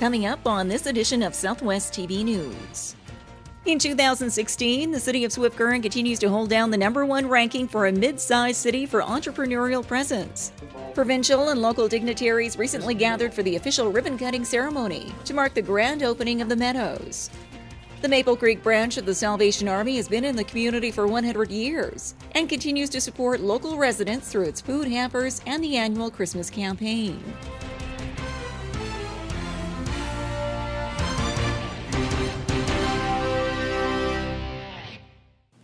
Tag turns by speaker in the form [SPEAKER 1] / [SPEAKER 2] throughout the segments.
[SPEAKER 1] coming up on this edition of Southwest TV News. In 2016, the city of Swift Current continues to hold down the #1 ranking for a mid-sized city for entrepreneurial presence. Provincial and local dignitaries recently gathered for the official ribbon-cutting ceremony to mark the grand opening of the Meadows. The Maple Creek branch of the Salvation Army has been in the community for 100 years and continues to support local residents through its food hampers and the annual Christmas campaign.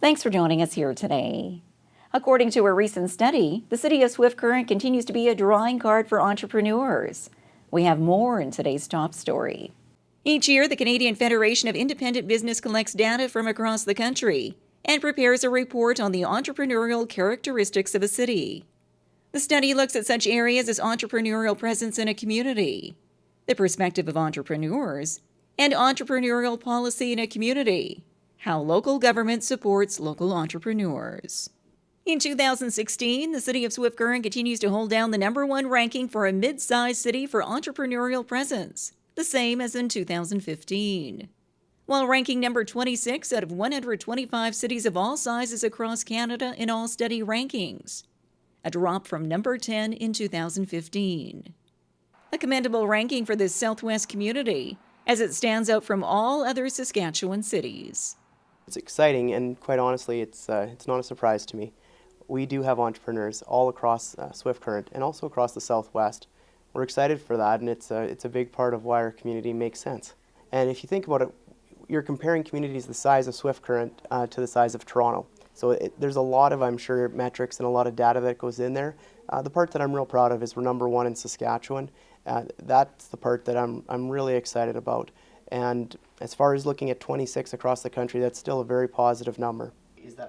[SPEAKER 1] Thanks for joining us here today. According to a recent study, the city of Swift Current continues to be a drawing card for entrepreneurs. We have more in today's top story. Each year, the Canadian Federation of Independent Business collects data from across the country and prepares a report on the entrepreneurial characteristics of a city. The study looks at such areas as entrepreneurial presence in a community, the perspective of entrepreneurs, and entrepreneurial policy in a community, how local government supports local entrepreneurs. In 2016, the city of Swift Current continues to hold down the #1 ranking for a mid-sized city for entrepreneurial presence, the same as in 2015. While ranking number 26 out of 125 cities of all sizes across Canada in all study rankings, a drop from number 10 in 2015. A commendable ranking for this Southwest community, as it stands out from all other Saskatchewan cities.
[SPEAKER 2] It's exciting, and quite honestly, it's not a surprise to me. We do have entrepreneurs all across Swift Current and also across the Southwest. We're excited for that, and it's a big part of why our community makes sense. And if you think about it, you're comparing communities the size of Swift Current to the size of Toronto. So there's a lot of, I'm sure, metrics and a lot of data that goes in there. The part that I'm real proud of is we're #1 in Saskatchewan. That's the part that I'm really excited about. And as far as looking at 26 across the country, that's still a very positive number.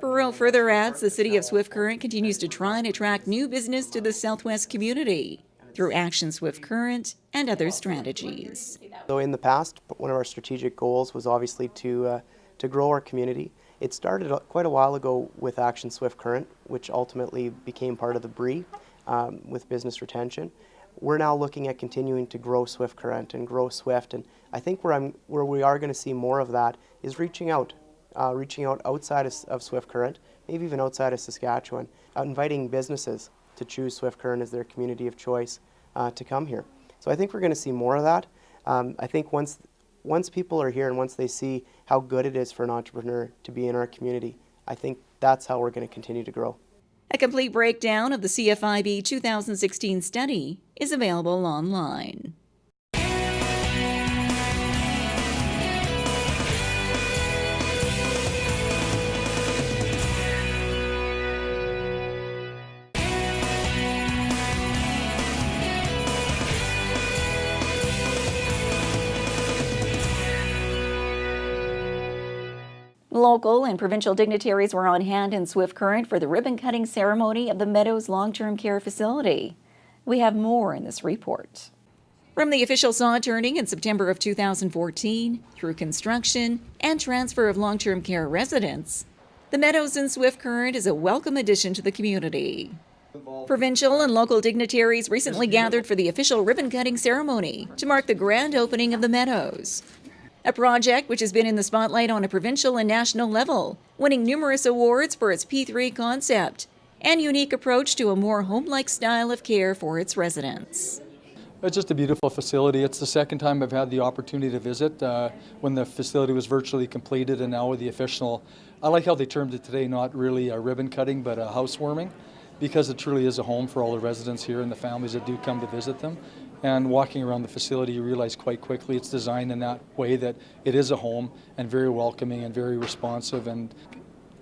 [SPEAKER 1] Burrell further adds the city of Swift Current continues to try and attract new business to the Southwest community through Action Swift Current and other strategies.
[SPEAKER 2] So in the past, one of our strategic goals was obviously to grow our community. It started quite a while ago with Action Swift Current, which ultimately became part of the BRE with business retention. We're now looking at continuing to grow Swift Current and grow Swift, and I think where we are going to see more of that is reaching out outside of Swift Current, maybe even outside of Saskatchewan, inviting businesses to choose Swift Current as their community of choice to come here. So I think we're going to see more of that. I think once people are here and once they see how good it is for an entrepreneur to be in our community, I think that's how we're going to continue to grow.
[SPEAKER 1] A complete breakdown of the CFIB 2016 study is available online. Local and provincial dignitaries were on hand in Swift Current for the ribbon-cutting ceremony of the Meadows long-term care facility. We have more in this report. From the official sod turning in September of 2014 through construction and transfer of long-term care residents, the Meadows in Swift Current is a welcome addition to the community. Provincial and local dignitaries recently gathered for the official ribbon-cutting ceremony to mark the grand opening of the Meadows, a project which has been in the spotlight on a provincial and national level, winning numerous awards for its P3 concept and unique approach to a more home-like style of care for its residents.
[SPEAKER 3] It's just a beautiful facility. It's the second time I've had the opportunity to visit when the facility was virtually completed and now with the official. I like how they termed it today, not really a ribbon cutting, but a housewarming, because it truly is a home for all the residents here and the families that do come to visit them. And walking around the facility, you realize quite quickly it's designed in that way that it is a home and very welcoming and very responsive, and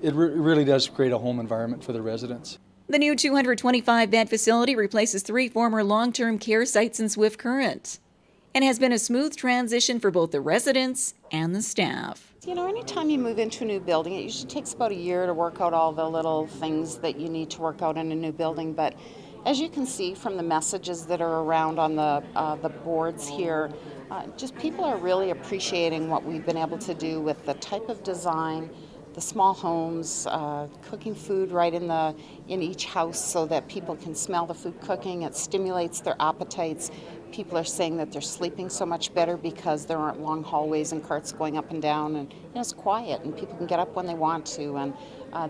[SPEAKER 3] it really does create a home environment for the residents.
[SPEAKER 1] The new 225-bed facility replaces 3 former long-term care sites in Swift Current and has been a smooth transition for both the residents and the staff.
[SPEAKER 4] You know, anytime you move into a new building, it usually takes about a year to work out all the little things that you need to work out in a new building, but as you can see from the messages that are around on the boards here, just people are really appreciating what we've been able to do with the type of design, the small homes, cooking food right in each house so that people can smell the food cooking. It stimulates their appetites. People are saying that they're sleeping so much better because there aren't long hallways and carts going up and down, and it's quiet and people can get up when they want to, and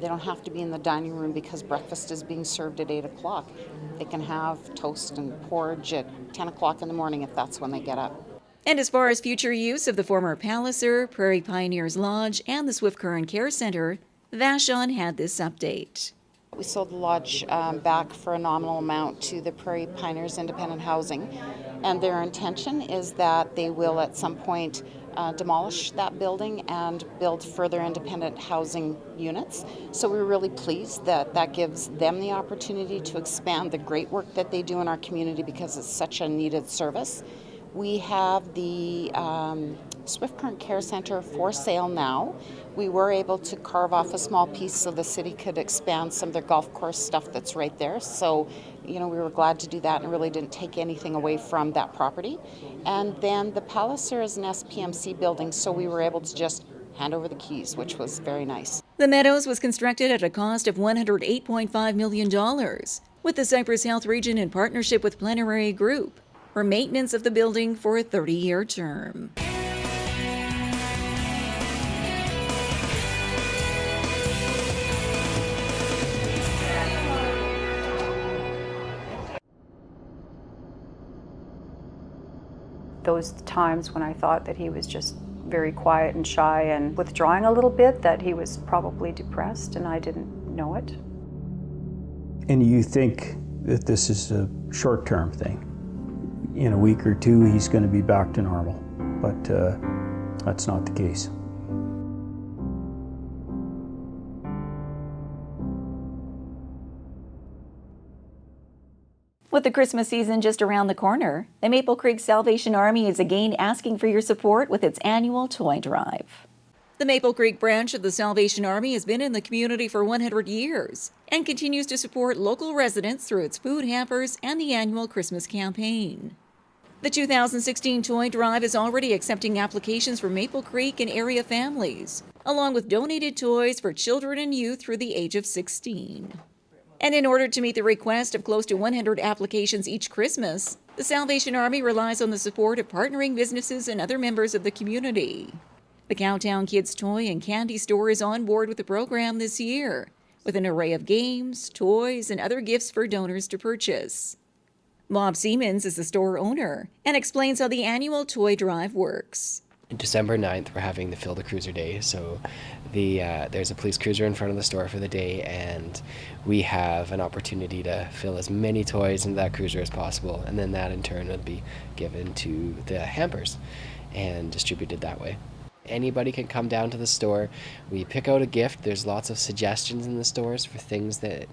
[SPEAKER 4] they don't have to be in the dining room because breakfast is being served at 8 o'clock. They can have toast and porridge at 10 o'clock in the morning if that's when they get up.
[SPEAKER 1] And as far as future use of the former Palliser, Prairie Pioneers Lodge, and the Swift Current Care Center, Vashon had this update.
[SPEAKER 4] We sold the lodge back for a nominal amount to the Prairie Pioneers Independent Housing, and their intention is that they will at some point demolish that building and build further independent housing units. So we're really pleased that that gives them the opportunity to expand the great work that they do in our community because it's such a needed service. We have the Swift Current Care Center for sale now. We were able to carve off a small piece so the city could expand some of their golf course stuff that's right there. So, we were glad to do that and really didn't take anything away from that property. And then the Palliser is an SPMC building, so we were able to just hand over the keys, which was very nice.
[SPEAKER 1] The Meadows was constructed at a cost of $108.5 million, with the Cypress Health Region in partnership with Plenary Group for maintenance of the building for a 30-year term.
[SPEAKER 5] Those times when I thought that he was just very quiet and shy and withdrawing a little bit, that he was probably depressed and I didn't know it.
[SPEAKER 6] And you think that this is a short-term thing. In a week or two, he's going to be back to normal, but that's not the case.
[SPEAKER 1] With the Christmas season just around the corner, the Maple Creek Salvation Army is again asking for your support with its annual toy drive. The Maple Creek branch of the Salvation Army has been in the community for 100 years and continues to support local residents through its food hampers and the annual Christmas campaign. The 2016 toy drive is already accepting applications for Maple Creek and area families, along with donated toys for children and youth through the age of 16. And in order to meet the request of close to 100 applications each Christmas, the Salvation Army relies on the support of partnering businesses and other members of the community. The Cowtown Kids Toy and Candy Store is on board with the program this year, with an array of games, toys, and other gifts for donors to purchase. Bob Siemens is the store owner and explains how the annual toy drive works.
[SPEAKER 7] December 9th, we're having the Fill the Cruiser Day, so there's a police cruiser in front of the store for the day, and we have an opportunity to fill as many toys into that cruiser as possible, and then that in turn will be given to the hampers and distributed that way. Anybody can come down to the store. We pick out a gift. There's lots of suggestions in the stores for things that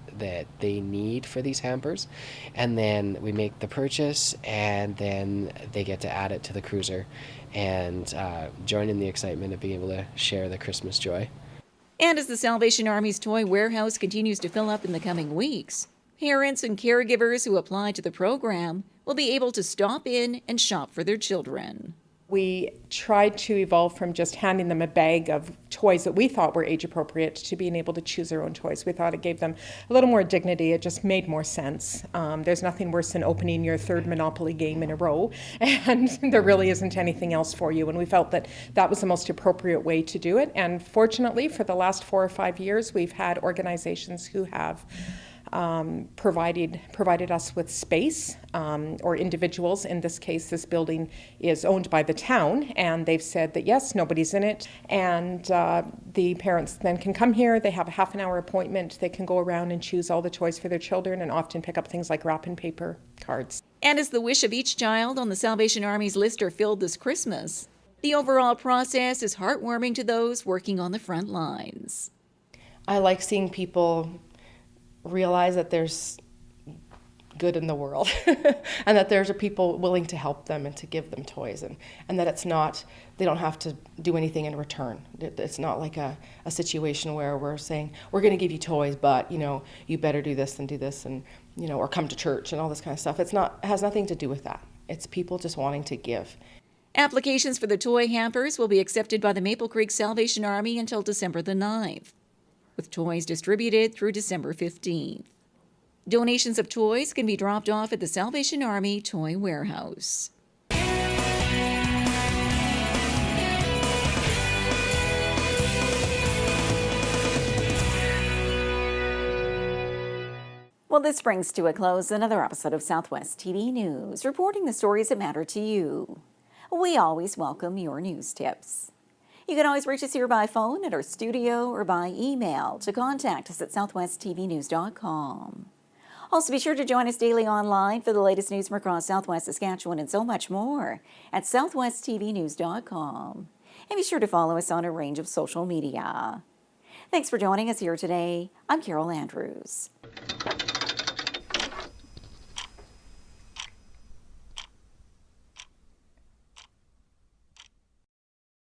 [SPEAKER 7] they need for these hampers, and then we make the purchase, and then they get to add it to the cruiser and join in the excitement of being able to share the Christmas joy.
[SPEAKER 1] And as the Salvation Army's toy warehouse continues to fill up in the coming weeks, parents and caregivers who apply to the program will be able to stop in and shop for their children.
[SPEAKER 8] We tried to evolve from just handing them a bag of toys that we thought were age appropriate to being able to choose their own toys. We thought it gave them a little more dignity. It just made more sense. There's nothing worse than opening your third Monopoly game in a row and there really isn't anything else for you. And we felt that that was the most appropriate way to do it. And fortunately, for the last 4 or 5 years, we've had organizations who have provided us with space, or individuals. In this case, this building is owned by the town, and they've said that yes, nobody's in it, and the parents then can come here. They have a half-an-hour appointment. They can go around and choose all the toys for their children, and often pick up things like wrapping paper, cards.
[SPEAKER 1] And as the wish of each child on the Salvation Army's list are filled this Christmas, the overall process is heartwarming to those working on the front lines.
[SPEAKER 9] I like seeing people realize that there's good in the world and that there's people willing to help them and to give them toys, and that it's not, they don't have to do anything in return. It's not like a situation where we're saying, we're going to give you toys, but you better do this and do this, and or come to church and all this kind of stuff. It has nothing to do with that. It's people just wanting to give.
[SPEAKER 1] Applications for the toy hampers will be accepted by the Maple Creek Salvation Army until December the 9th, with toys distributed through December 15th. Donations of toys can be dropped off at the Salvation Army Toy Warehouse. Well, this brings to a close another episode of Southwest TV News, reporting the stories that matter to you. We always welcome your news tips. You can always reach us here by phone at our studio or by email to contact us at southwesttvnews.com. Also, be sure to join us daily online for the latest news from across Southwest Saskatchewan and so much more at southwesttvnews.com. And be sure to follow us on a range of social media. Thanks for joining us here today. I'm Carol Andrews.